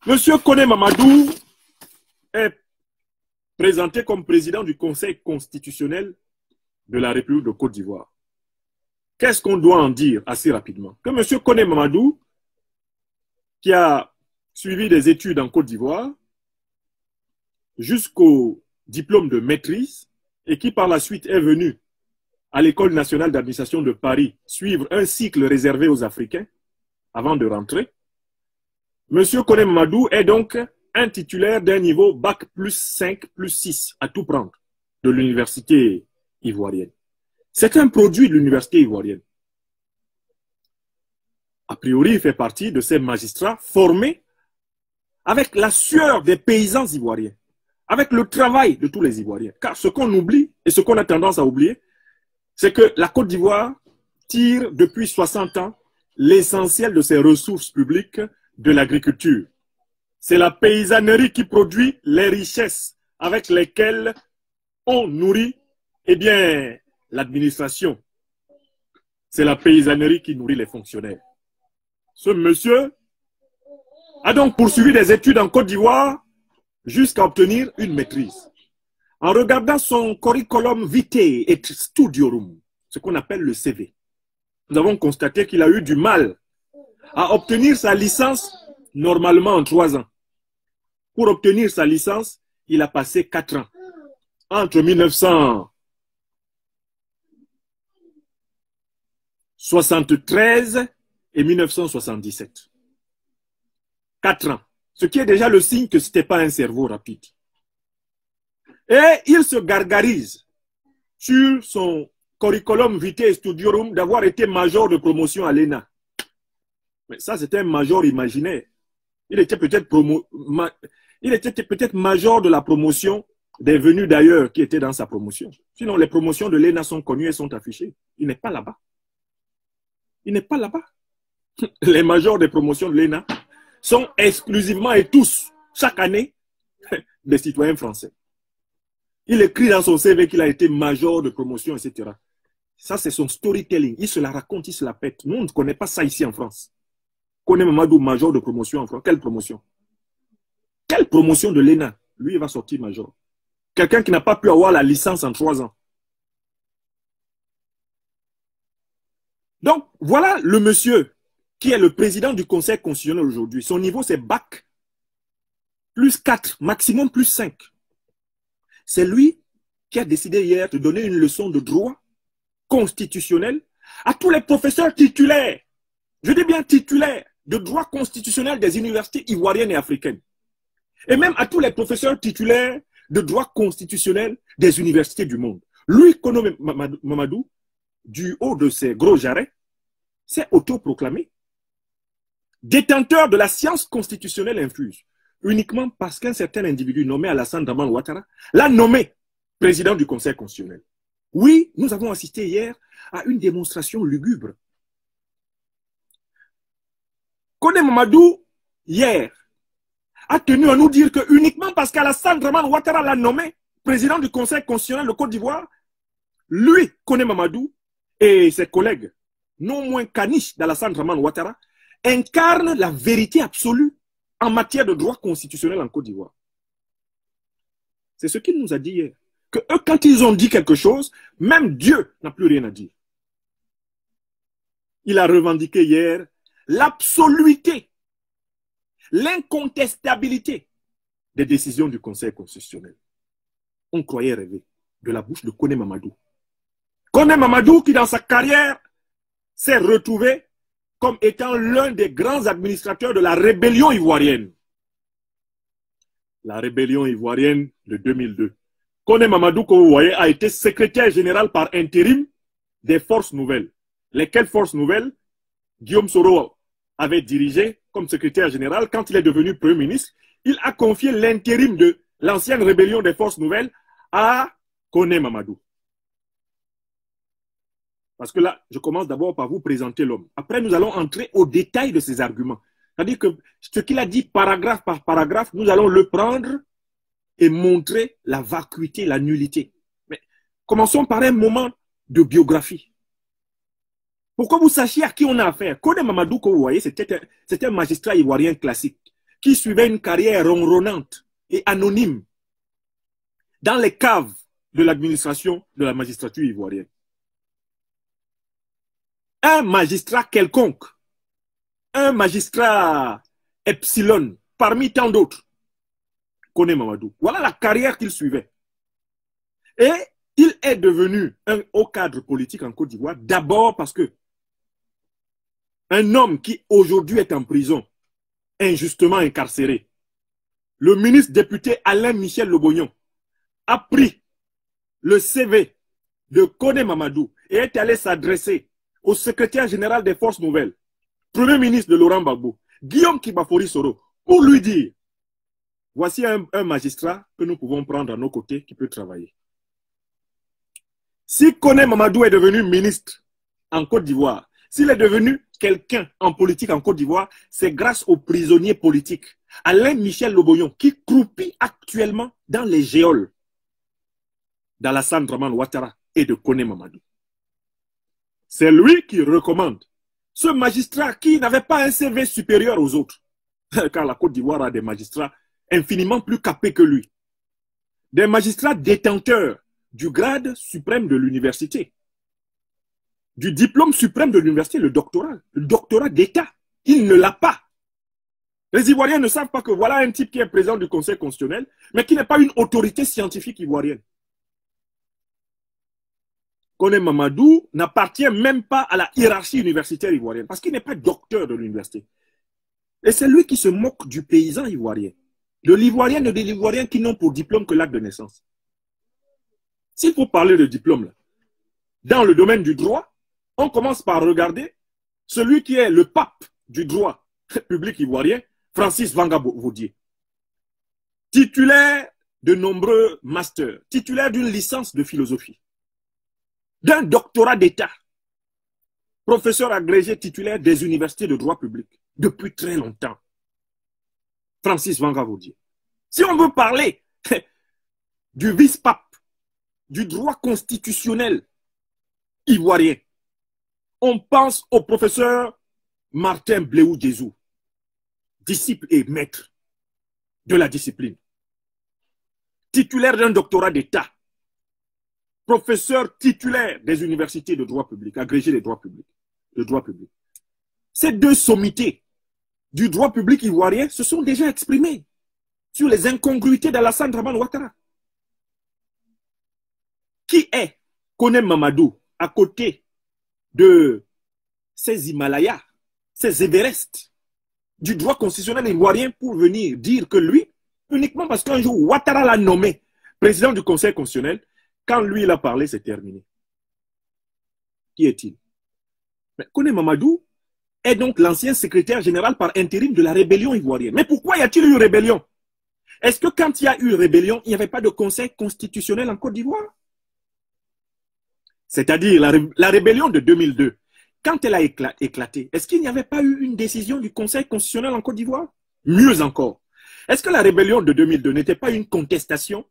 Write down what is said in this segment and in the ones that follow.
Monsieur Koné Mamadou est présenté comme président du Conseil constitutionnel de la République de Côte d'Ivoire. Qu'est-ce qu'on doit en dire assez rapidement? Que monsieur Koné Mamadou, qui a suivi des études en Côte d'Ivoire jusqu'au diplôme de maîtrise et qui par la suite est venu à l'École nationale d'administration de Paris suivre un cycle réservé aux Africains avant de rentrer. Monsieur Koné Mamadou est donc un titulaire d'un niveau Bac plus 5 plus 6 à tout prendre de l'université ivoirienne. C'est un produit de l'université ivoirienne. A priori, il fait partie de ces magistrats formés avec la sueur des paysans ivoiriens, avec le travail de tous les Ivoiriens. Car ce qu'on oublie et ce qu'on a tendance à oublier, c'est que la Côte d'Ivoire tire depuis 60 ans l'essentiel de ses ressources publiques de l'agriculture. C'est la paysannerie qui produit les richesses avec lesquelles on nourrit, eh bien, l'administration. C'est la paysannerie qui nourrit les fonctionnaires. Ce monsieur a donc poursuivi des études en Côte d'Ivoire jusqu'à obtenir une maîtrise. En regardant son curriculum vitae et studiorum, ce qu'on appelle le CV, nous avons constaté qu'il a eu du mal à obtenir sa licence normalement en 3 ans. Pour obtenir sa licence, il a passé 4 ans. Entre 1973 et 1977. 4 ans. Ce qui est déjà le signe que ce n'était pas un cerveau rapide. Et il se gargarise sur son curriculum vitae studiorum d'avoir été major de promotion à l'ENA. Mais ça, c'était un major imaginaire. Il était peut-être major de la promotion des venus d'ailleurs qui étaient dans sa promotion. Sinon, les promotions de l'ENA sont connues et sont affichées. Il n'est pas là-bas. Il n'est pas là-bas. Les majors des promotions de l'ENA sont exclusivement et tous, chaque année, des citoyens français. Il écrit dans son CV qu'il a été major de promotion, etc. Ça, c'est son storytelling. Il se la raconte, il se la pète. Nous, on ne connaît pas ça ici en France. Koné Mamadou, major de promotion en France. Quelle promotion? Quelle promotion de l'ENA? Lui, il va sortir major. Quelqu'un qui n'a pas pu avoir la licence en 3 ans. Donc, voilà le monsieur qui est le président du Conseil constitutionnel aujourd'hui. Son niveau, c'est Bac plus 4, maximum plus 5. C'est lui qui a décidé hier de donner une leçon de droit constitutionnel à tous les professeurs titulaires, je dis bien titulaires, de droit constitutionnel des universités ivoiriennes et africaines. Et même à tous les professeurs titulaires de droit constitutionnel des universités du monde. Lui, Koné Mamadou, du haut de ses gros jarrets, s'est autoproclamé détenteur de la science constitutionnelle infuse, uniquement parce qu'un certain individu nommé Alassane Dramane Ouattara l'a nommé président du Conseil constitutionnel. Oui, nous avons assisté hier à une démonstration lugubre. Koné Mamadou, hier, a tenu à nous dire que uniquement parce qu'Alassane Dramane Ouattara l'a nommé président du Conseil constitutionnel de Côte d'Ivoire, lui, Koné Mamadou, et ses collègues, non moins caniches d'Alassane Dramane Ouattara, incarnent la vérité absolue en matière de droit constitutionnel en Côte d'Ivoire. C'est ce qu'il nous a dit hier. Que eux, quand ils ont dit quelque chose, même Dieu n'a plus rien à dire. Il a revendiqué hier l'absoluité, l'incontestabilité des décisions du Conseil constitutionnel. On croyait rêver de la bouche de Koné Mamadou. Koné Mamadou qui, dans sa carrière, s'est retrouvé comme étant l'un des grands administrateurs de la rébellion ivoirienne. La rébellion ivoirienne de 2002. Koné Mamadou, comme vous voyez, a été secrétaire général par intérim des forces nouvelles. Lesquelles forces nouvelles Guillaume Soro avait dirigé comme secrétaire général. Quand il est devenu Premier ministre, il a confié l'intérim de l'ancienne rébellion des forces nouvelles à Koné Mamadou. Parce que là, je commence d'abord par vous présenter l'homme. Après, nous allons entrer au détail de ses arguments. C'est-à-dire que ce qu'il a dit paragraphe par paragraphe, nous allons le prendre et montrer la vacuité, la nullité. Mais commençons par un moment de biographie. Pour que vous sachiez à qui on a affaire. Koné Mamadou, que vous voyez, c'était un magistrat ivoirien classique. qui suivait une carrière ronronnante et anonyme dans les caves de l'administration de la magistrature ivoirienne. Un magistrat quelconque, un magistrat epsilon, parmi tant d'autres, Koné Mamadou. Voilà la carrière qu'il suivait. Et il est devenu un haut cadre politique en Côte d'Ivoire, d'abord parce que un homme qui aujourd'hui est en prison, injustement incarcéré, le ministre député Alain Michel Lobognon, a pris le CV de Koné Mamadou et est allé s'adresser au secrétaire général des Forces Nouvelles, premier ministre de Laurent Gbagbo, Guillaume Kibafori Soro, pour lui dire, voici un magistrat que nous pouvons prendre à nos côtés qui peut travailler. Si Koné Mamadou est devenu ministre en Côte d'Ivoire, s'il est devenu quelqu'un en politique en Côte d'Ivoire, c'est grâce aux prisonniers politiques. Alain Michel Lobognon, qui croupit actuellement dans les géoles d'Alassane Dramane Ouattara et de Koné Mamadou. C'est lui qui recommande ce magistrat qui n'avait pas un CV supérieur aux autres, car la Côte d'Ivoire a des magistrats infiniment plus capés que lui. Des magistrats détenteurs du grade suprême de l'université, du diplôme suprême de l'université, le doctorat d'État. Il ne l'a pas. Les Ivoiriens ne savent pas que voilà un type qui est président du Conseil constitutionnel, mais qui n'est pas une autorité scientifique ivoirienne. Koné Mamadou n'appartient même pas à la hiérarchie universitaire ivoirienne, parce qu'il n'est pas docteur de l'université. Et c'est lui qui se moque du paysan ivoirien, de l'ivoirienne et de l'ivoirien qui n'ont pour diplôme que l'acte de naissance. S'il faut parler de diplôme, là, dans le domaine du droit, on commence par regarder celui qui est le pape du droit public ivoirien, Francis Vanga Vaudier. Titulaire de nombreux masters, titulaire d'une licence de philosophie, d'un doctorat d'État, professeur agrégé titulaire des universités de droit public depuis très longtemps. Francis Vanga Vaudier. Si on veut parler du vice-pape, du droit constitutionnel ivoirien, on pense au professeur Martin Bleou-Djezou, disciple et maître de la discipline, titulaire d'un doctorat d'État, professeur titulaire des universités de droit public, agrégé de droit public. Ces deux sommités du droit public ivoirien se sont déjà exprimées sur les incongruités d'Alassane Dramane Ouattara. Qui est Koné Mamadou à côté de ces Himalayas, ces Everest du droit constitutionnel ivoirien pour venir dire que lui, uniquement parce qu'un jour Ouattara l'a nommé président du Conseil constitutionnel, quand lui il a parlé, c'est terminé. Qui est-il? Koné Mamadou est donc l'ancien secrétaire général par intérim de la rébellion ivoirienne. Mais pourquoi y a-t-il eu rébellion? Est-ce que quand il y a eu rébellion, il n'y avait pas de Conseil constitutionnel en Côte d'Ivoire? C'est-à-dire la rébellion de 2002, quand elle a éclaté, est-ce qu'il n'y avait pas eu une décision du Conseil constitutionnel en Côte d'Ivoire? Mieux encore, est-ce que la rébellion de 2002 n'était pas une contestation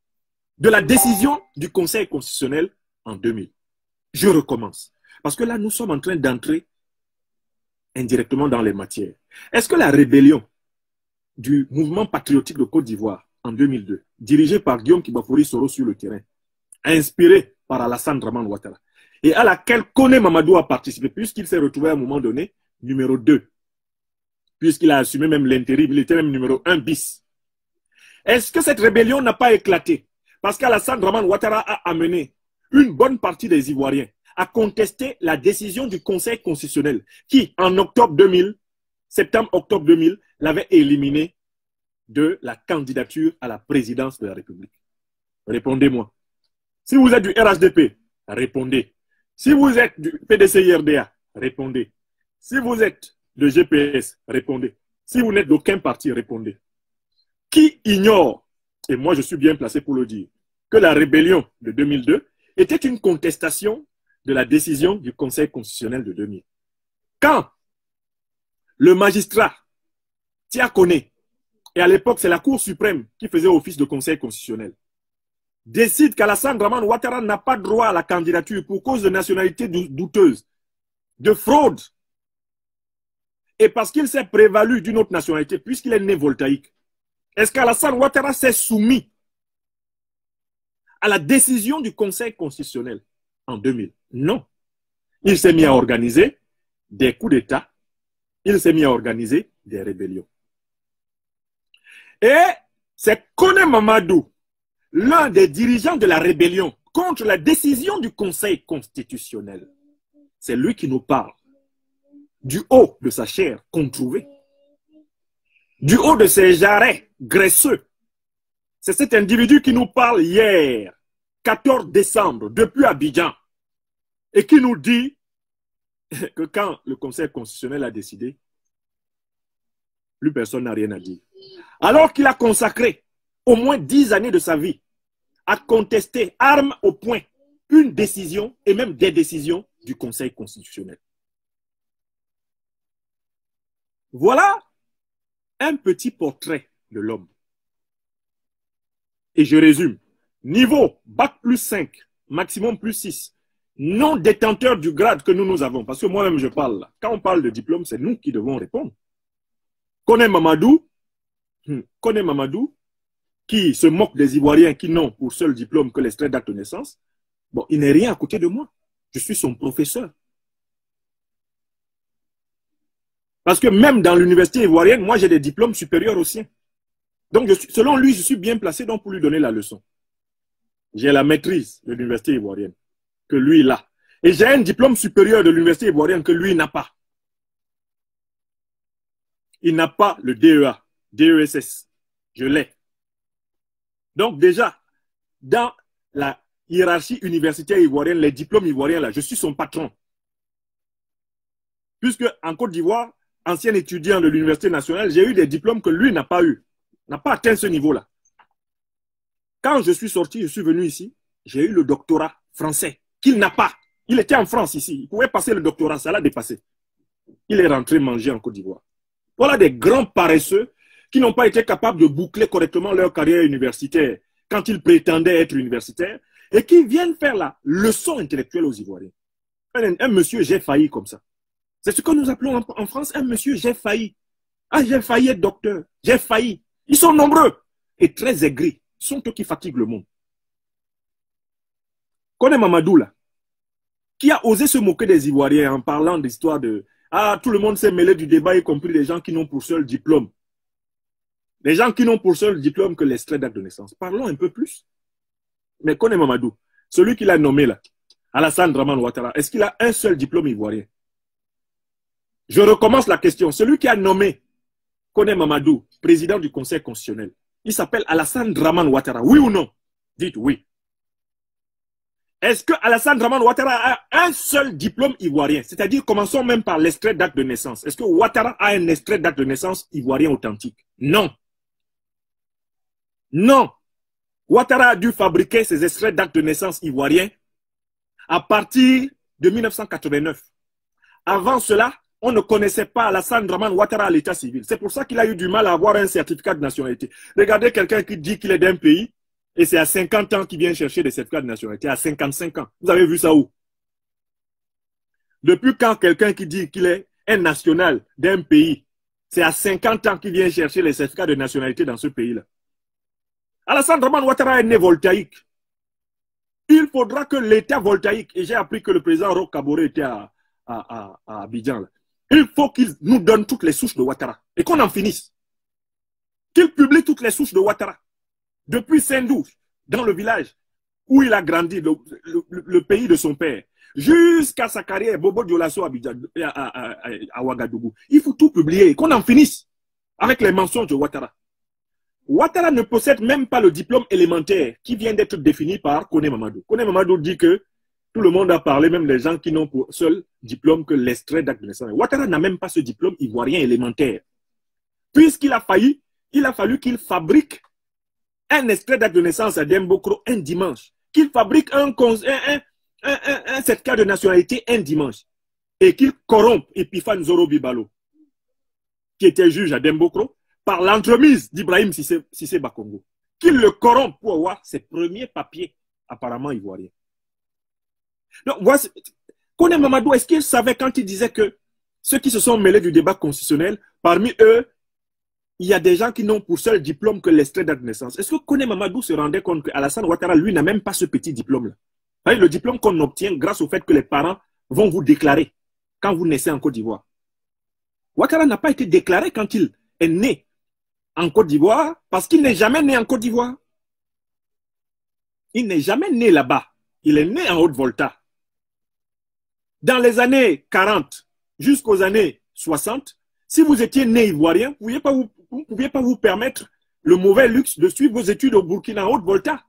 de la décision du Conseil constitutionnel en 2000? Je recommence, parce que là, nous sommes en train d'entrer indirectement dans les matières. Est-ce que la rébellion du mouvement patriotique de Côte d'Ivoire en 2002, dirigé par Guillaume Kibafori Soro sur le terrain, inspiré par Alassane Dramane Ouattara, et à laquelle Koné Mamadou a participé, puisqu'il s'est retrouvé à un moment donné numéro 2, puisqu'il a assumé même l'intérim, il était même numéro 1 bis. Est-ce que cette rébellion n'a pas éclaté parce qu'Alassane Dramane Ouattara a amené une bonne partie des Ivoiriens à contester la décision du Conseil constitutionnel qui, en octobre 2000, septembre-octobre 2000, l'avait éliminé de la candidature à la présidence de la République? Répondez-moi. Si vous êtes du RHDP, répondez. Si vous êtes du PDC-IRDA, répondez. Si vous êtes de GPS, répondez. Si vous n'êtes d'aucun parti, répondez. Qui ignore, et moi je suis bien placé pour le dire, que la rébellion de 2002 était une contestation de la décision du Conseil constitutionnel de 2000. Quand le magistrat Tia Koné, et à l'époque c'est la Cour suprême qui faisait office de Conseil constitutionnel, décide qu'Alassane Dramane Ouattara n'a pas droit à la candidature pour cause de nationalité douteuse, de fraude, et parce qu'il s'est prévalu d'une autre nationalité, puisqu'il est né voltaïque, est-ce qu'Alassane Ouattara s'est soumis à la décision du Conseil constitutionnel en 2000? Non. Il s'est mis à organiser des coups d'État, il s'est mis à organiser des rébellions. Et c'est Kone Mamadou, l'un des dirigeants de la rébellion contre la décision du Conseil constitutionnel. C'est lui qui nous parle du haut de sa chair controuvée, du haut de ses jarrets graisseux. C'est cet individu qui nous parle hier, 14 décembre, depuis Abidjan, et qui nous dit que quand le Conseil constitutionnel a décidé, plus personne n'a rien à dire. Alors qu'il a consacré au moins 10 années de sa vie à contester, arme au poing, une décision et même des décisions du Conseil constitutionnel. Voilà un petit portrait de l'homme. Et je résume. Niveau bac plus 5, maximum plus 6, non détenteur du grade que nous avons. Parce que moi-même je parle là. Quand on parle de diplôme, c'est nous qui devons répondre. Kone Mamadou, qui se moque des Ivoiriens qui n'ont pour seul diplôme que l'extrait d'acte de naissance, bon, il n'est rien à côté de moi. Je suis son professeur. Parce que même dans l'université ivoirienne, moi j'ai des diplômes supérieurs aux siens. Donc selon lui, je suis bien placé donc pour lui donner la leçon. J'ai la maîtrise de l'université ivoirienne que lui il a. Et j'ai un diplôme supérieur de l'université ivoirienne que lui n'a pas. Il n'a pas le DEA, DESS. Je l'ai. Donc déjà, dans la hiérarchie universitaire ivoirienne, les diplômes ivoiriens, là, je suis son patron. Puisque en Côte d'Ivoire, ancien étudiant de l'Université nationale, j'ai eu des diplômes que lui n'a pas eu, n'a pas atteint ce niveau-là. Quand je suis sorti, je suis venu ici, j'ai eu le doctorat français, qu'il n'a pas. Il était en France ici, il pouvait passer le doctorat, ça l'a dépassé. Il est rentré manger en Côte d'Ivoire. Voilà des grands paresseux qui n'ont pas été capables de boucler correctement leur carrière universitaire quand ils prétendaient être universitaires et qui viennent faire la leçon intellectuelle aux Ivoiriens. Un monsieur, j'ai failli comme ça. C'est ce que nous appelons en France un monsieur, j'ai failli. Ah, j'ai failli être docteur. J'ai failli. Ils sont nombreux et très aigris. Ils sont eux qui fatiguent le monde. Kone Mamadou, là, qui a osé se moquer des Ivoiriens en parlant d'histoire de... Ah, tout le monde s'est mêlé du débat, y compris les gens qui n'ont pour seul diplôme. Les gens qui n'ont pour seul diplôme que l'extrait d'acte de naissance. Parlons un peu plus. Mais Kone Mamadou, celui qu'il a nommé là, Alassane Dramane Ouattara, est-ce qu'il a un seul diplôme ivoirien? Je recommence la question. Celui qui a nommé Kone Mamadou, président du Conseil constitutionnel, il s'appelle Alassane Dramane Ouattara, oui ou non? Dites oui. Est-ce que Alassane Dramane Ouattara a un seul diplôme ivoirien? C'est-à-dire, commençons même par l'extrait d'acte de naissance. Est-ce que Ouattara a un extrait d'acte de naissance ivoirien authentique? Non. Non. Ouattara a dû fabriquer ses extraits d'acte de naissance ivoiriens à partir de 1989. Avant cela, on ne connaissait pas Alassane Dramane Ouattara à l'état civil. C'est pour ça qu'il a eu du mal à avoir un certificat de nationalité. Regardez quelqu'un qui dit qu'il est d'un pays et c'est à 50 ans qu'il vient chercher des certificats de nationalité, à 55 ans. Vous avez vu ça où? Depuis quand quelqu'un qui dit qu'il est un national d'un pays, c'est à 50 ans qu'il vient chercher les certificats de nationalité dans ce pays-là? Alassane Dramane Ouattara est né voltaïque. Il faudra que l'État voltaïque, et j'ai appris que le président Roch Kaboré était à Abidjan, là. Il faut qu'il nous donne toutes les souches de Ouattara et qu'on en finisse. Qu'il publie toutes les souches de Ouattara. Depuis Saint-Dou, dans le village où il a grandi, le pays de son père, jusqu'à sa carrière, Bobo Dioulasso à Ouagadougou. Il faut tout publier et qu'on en finisse avec les mensonges de Ouattara. Ouattara ne possède même pas le diplôme élémentaire qui vient d'être défini par Kone Mamadou. Kone Mamadou dit que tout le monde a parlé, même les gens qui n'ont pour seul diplôme que l'extrait d'acte de naissance. Ouattara n'a même pas ce diplôme ivoirien élémentaire. Puisqu'il a failli, il a fallu qu'il fabrique un extrait d'acte de naissance à Dembokro un dimanche. Qu'il fabrique un certificat de nationalité un dimanche. Et qu'il corrompe Epiphane Zoro Bibalo, qui était juge à Dembokro, par l'entremise d'Ibrahim Sissé Bakongo. Qu'il le corrompe pour avoir ses premiers papiers apparemment ivoiriens. Donc, voici, Kone Mamadou, est-ce qu'il savait quand il disait que ceux qui se sont mêlés du débat constitutionnel, parmi eux, il y a des gens qui n'ont pour seul diplôme que l'extrait d'acte de naissance. Est-ce que Kone Mamadou se rendait compte qu'Alassane Ouattara, lui, n'a même pas ce petit diplôme-là? Le diplôme qu'on obtient grâce au fait que les parents vont vous déclarer quand vous naissez en Côte d'Ivoire. Ouattara n'a pas été déclaré quand il est né en Côte d'Ivoire parce qu'il n'est jamais né en Côte d'Ivoire. Il n'est jamais né là-bas. Il est né en Haute-Volta. Dans les années 40 jusqu'aux années 60, si vous étiez né ivoirien, vous ne pouviez pas vous permettre le mauvais luxe de suivre vos études au Burkina Haute-Volta.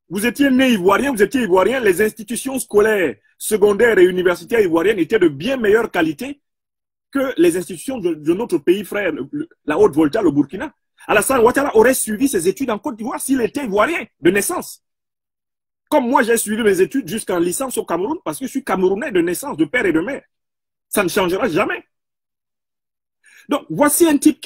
Vous étiez né ivoirien, vous étiez ivoirien, les institutions scolaires, secondaires et universitaires ivoiriennes étaient de bien meilleure qualité que les institutions de notre pays frère, la Haute-Volta, le Burkina. Alassane Ouattara aurait suivi ses études en Côte d'Ivoire s'il était ivoirien de naissance. Comme moi, j'ai suivi mes études jusqu'en licence au Cameroun parce que je suis camerounais de naissance, de père et de mère. Ça ne changera jamais. Donc, voici un type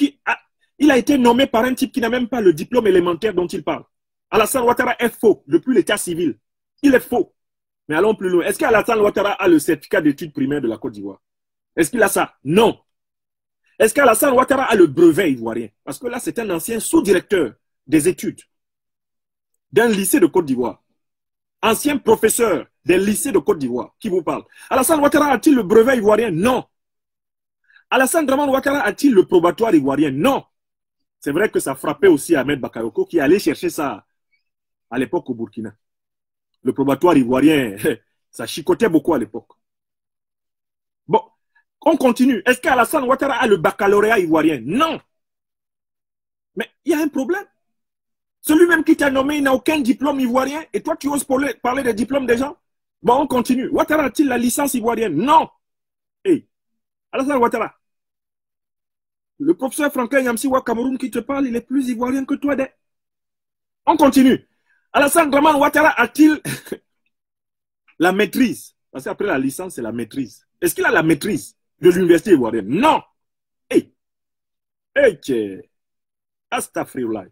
il a été nommé par un type qui n'a même pas le diplôme élémentaire dont il parle. Alassane Ouattara est faux depuis l'état civil. Il est faux. Mais allons plus loin. Est-ce qu'Alassane Ouattara a le certificat d'études primaires de la Côte d'Ivoire? Est-ce qu'il a ça? Non. Est-ce qu'Alassane Ouattara a le brevet ivoirien? Parce que là, c'est un ancien sous-directeur des études d'un lycée de Côte d'Ivoire. Ancien professeur des lycées de Côte d'Ivoire qui vous parle. Alassane Ouattara a-t-il le brevet ivoirien? Non. Alassane Dramane Ouattara a-t-il le probatoire ivoirien? Non. C'est vrai que ça frappait aussi Ahmed Bakayoko qui allait chercher ça à l'époque au Burkina. Le probatoire ivoirien, ça chicotait beaucoup à l'époque. Bon, on continue. Est-ce qu'Alassane Ouattara a le baccalauréat ivoirien? Non. Mais il y a un problème. Celui-même qui t'a nommé, il n'a aucun diplôme ivoirien et toi, tu oses parler des diplômes des gens? Bon, on continue. Ouattara a-t-il la licence ivoirienne? Non. Hey, Alassane Ouattara, le professeur Franklin Yamsiwa Cameroun qui te parle, il est plus ivoirien que toi. On continue. Alassane Dramane Ouattara a-t-il la maîtrise? Parce qu'après la licence, c'est la maîtrise. Est-ce qu'il a la maîtrise de l'université ivoirienne? Non. Hey, Astafirullah.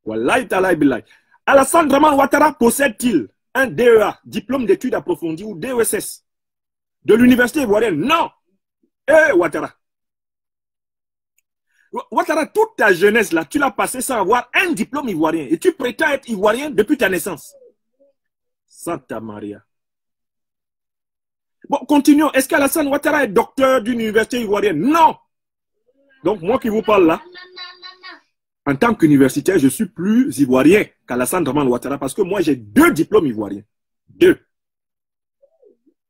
Wallahi ta'ala billahi. Alassane Dramane Ouattara possède-t-il un DEA, diplôme d'études approfondies ou DESS de l'université ivoirienne? Non. Ouattara. Ouattara, toute ta jeunesse là, tu l'as passé sans avoir un diplôme ivoirien et tu prétends être ivoirien depuis ta naissance. Santa Maria. Bon, continuons. Est-ce qu'Alassane Ouattara est docteur d'une université ivoirienne? Non. Donc, moi qui vous parle là, en tant qu'universitaire, je suis plus ivoirien qu'Alassane Dramane Ouattara parce que moi, j'ai 2 diplômes ivoiriens. 2.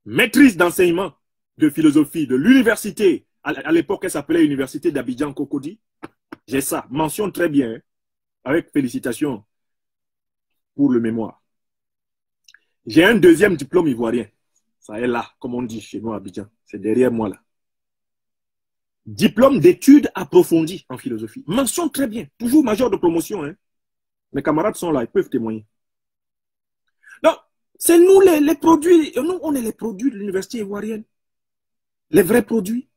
Maîtrise d'enseignement de philosophie de l'université. À l'époque, elle s'appelait Université d'Abidjan Cocody. J'ai ça. Mention très bien. Hein, avec félicitations pour le mémoire. J'ai un 2e diplôme ivoirien. Ça est là, comme on dit chez nous à Abidjan. C'est derrière moi là. Diplôme d'études approfondies en philosophie. Mention très bien. Toujours major de promotion. Hein. Mes camarades sont là, ils peuvent témoigner. Donc, c'est nous les produits. Nous, on est les produits de l'université ivoirienne. Les vrais produits.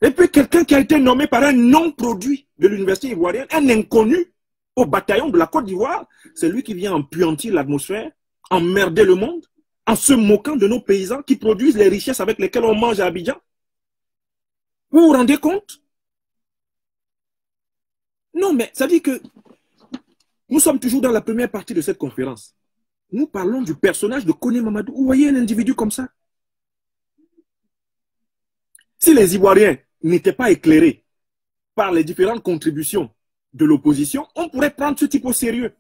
Et puis quelqu'un qui a été nommé par un non-produit de l'université ivoirienne, un inconnu au bataillon de la Côte d'Ivoire, c'est lui qui vient empuantir l'atmosphère, emmerder le monde, en se moquant de nos paysans qui produisent les richesses avec lesquelles on mange à Abidjan. Vous vous rendez compte? Non, mais ça dit que nous sommes toujours dans la première partie de cette conférence. Nous parlons du personnage de Kone Mamadou. Vous voyez un individu comme ça? Si les Ivoiriens n'étaient pas éclairés par les différentes contributions de l'opposition, on pourrait prendre ce type au sérieux.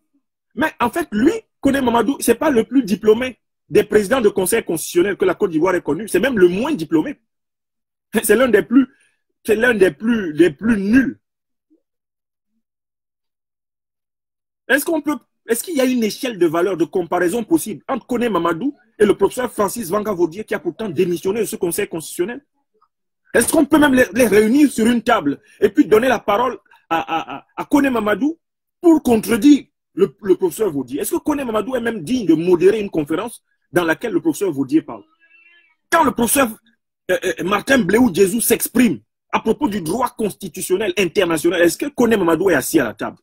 Mais en fait, lui, Kone Mamadou, ce n'est pas le plus diplômé des présidents de conseil constitutionnel que la Côte d'Ivoire ait connu. C'est même le moins diplômé. C'est l'un des plus nuls. Est-ce qu'il y a une échelle de valeur de comparaison possible entre Kone Mamadou et le professeur Francis Vanga-Vaudier qui a pourtant démissionné de ce conseil constitutionnel? Est-ce qu'on peut même les réunir sur une table et puis donner la parole à Kone Mamadou pour contredire le professeur Vaudier? Est-ce que Kone Mamadou est même digne de modérer une conférence dans laquelle le professeur Vaudier parle? Quand le professeur Martin Bleu-Jésus s'exprime à propos du droit constitutionnel international, est-ce que Kone Mamadou est assis à la table?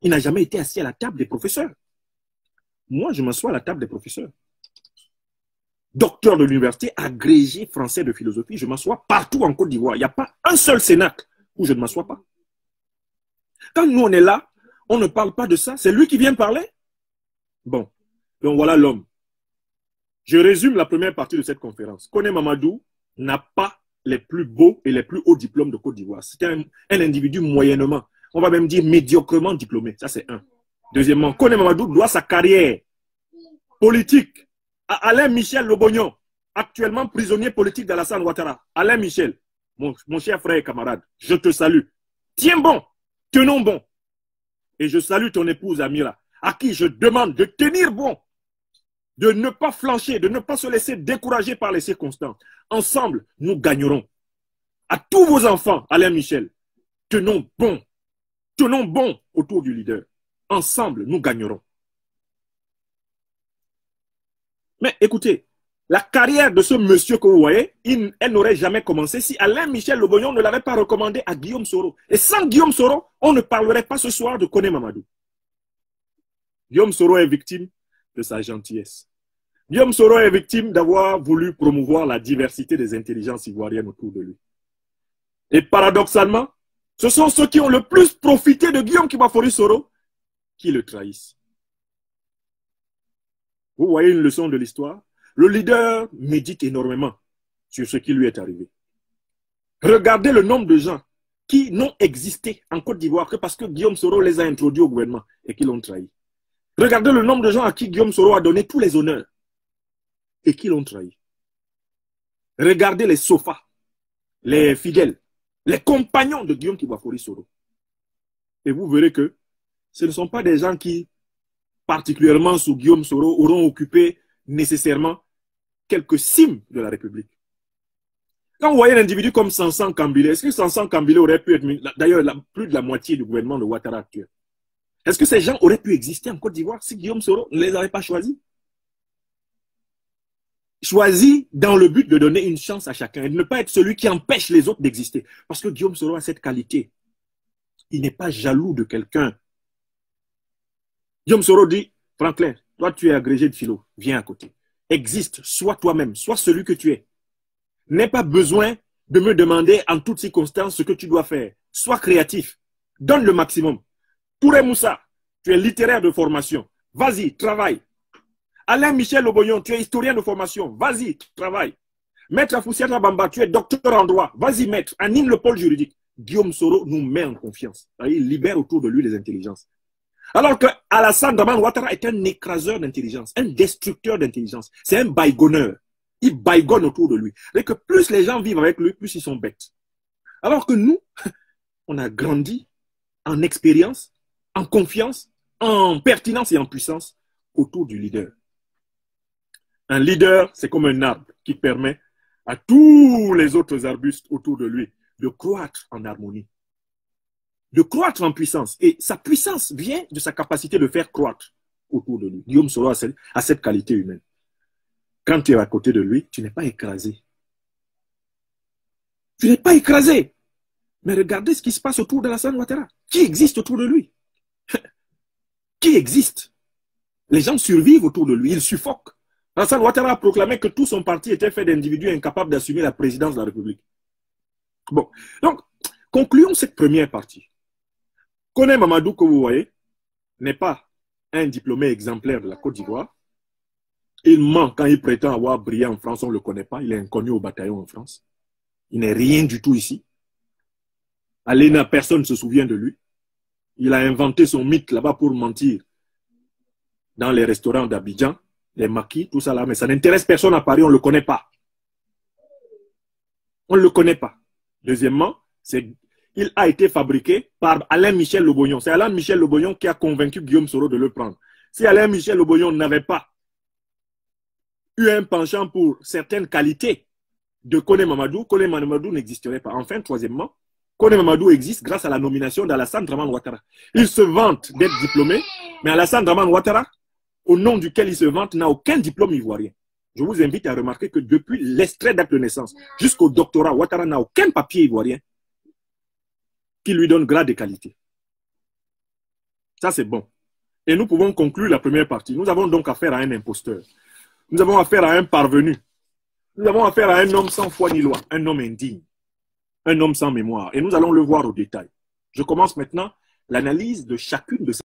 Il n'a jamais été assis à la table des professeurs. Moi, je m'assois à la table des professeurs. docteur de l'université, agrégé français de philosophie. Je m'assois partout en Côte d'Ivoire. Il n'y a pas un seul cénacle où je ne m'assois pas. Quand nous, on est là, on ne parle pas de ça. C'est lui qui vient parler. Bon, donc voilà l'homme. Je résume la première partie de cette conférence. Kone Mamadou n'a pas les plus beaux et les plus hauts diplômes de Côte d'Ivoire. C'est un individu moyennement, on va même dire médiocrement diplômé. Ça, c'est un. Deuxièmement, Kone Mamadou doit sa carrière politique à Alain Michel Lobognon, actuellement prisonnier politique d'Alassane Ouattara. Alain Michel, mon cher frère et camarade, je te salue. Tiens bon, tenons bon. Et je salue ton épouse Amira, à qui je demande de tenir bon, de ne pas flancher, de ne pas se laisser décourager par les circonstances. Ensemble, nous gagnerons. À tous vos enfants, Alain Michel, tenons bon autour du leader. Ensemble, nous gagnerons. Mais écoutez, la carrière de ce monsieur que vous voyez, elle n'aurait jamais commencé si Alain Michel Lobognon ne l'avait pas recommandé à Guillaume Soro. Et sans Guillaume Soro, on ne parlerait pas ce soir de Kone Mamadou. Guillaume Soro est victime de sa gentillesse. Guillaume Soro est victime d'avoir voulu promouvoir la diversité des intelligences ivoiriennes autour de lui. Et paradoxalement, ce sont ceux qui ont le plus profité de Guillaume Kibafori Soro qui le trahissent. Vous voyez une leçon de l'histoire? Le leader médite énormément sur ce qui lui est arrivé. Regardez le nombre de gens qui n'ont existé en Côte d'Ivoire que parce que Guillaume Soro les a introduits au gouvernement et qui l'ont trahi. Regardez le nombre de gens à qui Guillaume Soro a donné tous les honneurs et qui l'ont trahi. Regardez les sofas, les fidèles, les compagnons de Guillaume Kibafori Soro. Et vous verrez que ce ne sont pas des gens qui, particulièrement sous Guillaume Soro, auront occupé nécessairement quelques cimes de la République. Quand vous voyez un individu comme Sansan Kambile, est-ce que Sansan Kambile aurait pu être, d'ailleurs, plus de la moitié du gouvernement de Ouattara actuel? Est-ce que ces gens auraient pu exister en Côte d'Ivoire si Guillaume Soro ne les avait pas choisis? Choisis dans le but de donner une chance à chacun et de ne pas être celui qui empêche les autres d'exister. Parce que Guillaume Soro a cette qualité. Il n'est pas jaloux de quelqu'un. Guillaume Soro dit, Franklin, toi tu es agrégé de philo, viens à côté. Existe, sois toi-même, sois celui que tu es. N'aie pas besoin de me demander en toutes circonstances ce que tu dois faire. Sois créatif, donne le maximum. Touré Moussa, tu es littéraire de formation. Vas-y, travaille. Alain Michel Lobognon, tu es historien de formation. Vas-y, travaille. Maître Afoussiata Bamba, tu es docteur en droit. Vas-y, maître, anime le pôle juridique. Guillaume Soro nous met en confiance. Il libère autour de lui les intelligences. Alors que Alassane Dramane Ouattara est un écraseur d'intelligence, un destructeur d'intelligence. C'est un baïgonneur. Il baïgonne autour de lui. Et que plus les gens vivent avec lui, plus ils sont bêtes. Alors que nous, on a grandi en expérience, en confiance, en pertinence et en puissance autour du leader. Un leader, c'est comme un arbre qui permet à tous les autres arbustes autour de lui de croître en harmonie, de croître en puissance. Et sa puissance vient de sa capacité de faire croître autour de lui. Guillaume Soro a cette qualité humaine. Quand tu es à côté de lui, tu n'es pas écrasé. Tu n'es pas écrasé. Mais regardez ce qui se passe autour d'Alassane Ouattara. Qui existe autour de lui? Qui existe? Les gens survivent autour de lui, ils suffoquent. Alassane Ouattara a proclamé que tout son parti était fait d'individus incapables d'assumer la présidence de la République. Bon, donc, concluons cette première partie. Kone Mamadou, que vous voyez, n'est pas un diplômé exemplaire de la Côte d'Ivoire. Il ment quand il prétend avoir brillé en France, on ne le connaît pas. Il est inconnu au bataillon en France. Il n'est rien du tout ici. À l'ENA, personne ne se souvient de lui. Il a inventé son mythe là-bas pour mentir dans les restaurants d'Abidjan, les maquis, tout ça là, mais ça n'intéresse personne à Paris, on ne le connaît pas. On ne le connaît pas. Deuxièmement, il a été fabriqué par Alain Michel Lobognon. C'est Alain Michel Lobognon qui a convaincu Guillaume Soro de le prendre. Si Alain Michel Lobognon n'avait pas eu un penchant pour certaines qualités de Kone Mamadou n'existerait pas. Enfin, troisièmement, Kone Mamadou existe grâce à la nomination d'Alassane Dramane Ouattara. Il se vante d'être diplômé, mais Alassane Dramane Ouattara, au nom duquel il se vante, n'a aucun diplôme ivoirien. Je vous invite à remarquer que depuis l'extrait d'acte de naissance jusqu'au doctorat, Ouattara n'a aucun papier ivoirien qui lui donne grade de qualité. Ça, c'est bon. Et nous pouvons conclure la première partie. Nous avons donc affaire à un imposteur. Nous avons affaire à un parvenu Nous avons affaire à un homme sans foi ni loi, un homme indigne, un homme sans mémoire. Et nous allons le voir au détail. Je commence maintenant l'analyse de chacune de ces